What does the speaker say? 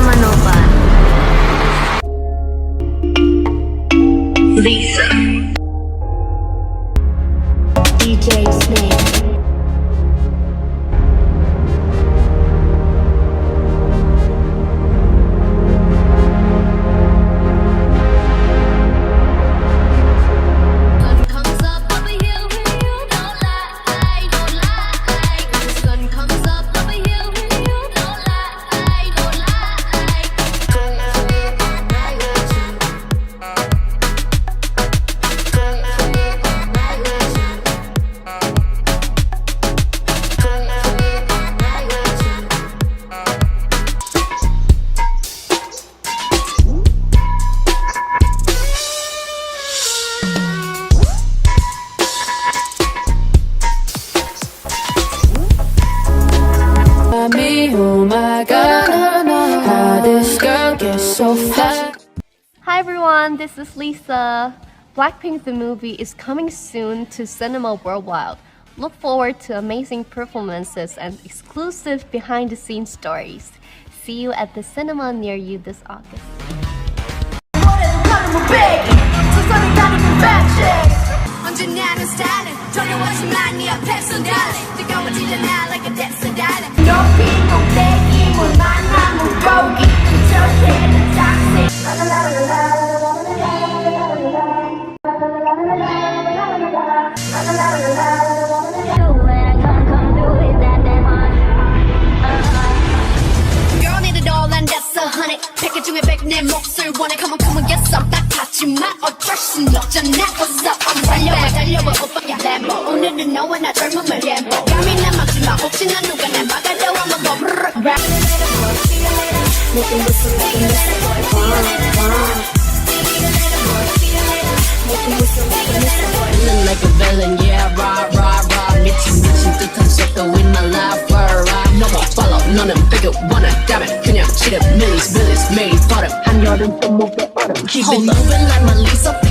Cinema Nova. Lisa. DJ Snake. Oh my god, how this girl gets so fat. Hi everyone, this is Lisa. Blackpink the movie is coming soon to cinema worldwide. Look forward to amazing performances and exclusive behind-the-scenes stories. See you at the cinema near you this August. 언제나는 스타일은 돌려오지만 네 앞에서 darling 뜨거워지려 나 like a desert darling 높이 꼭대기 물 만나 물고기 저새는 toxic Girl need it all and that's a honey 패킷 중에 100 내 몫을 원해 Come on yes I'm 딱 하지만 어쩔 순 없잖아 What's up I'm 달려봐 오빠야 램보 오늘은 너와 나 젊음을 갬보 감이나 막지마 혹시나 누가 날 막아도 한번 더 rap Feeling like a villain, yeah, rah. 미친 듯한 속도 in my life, rah. No more follow, 너는 배겨 원한다면 그냥 치는 millies, 매일 버릇 한여름 또 목에 얼음 Keep it moving like my Lisa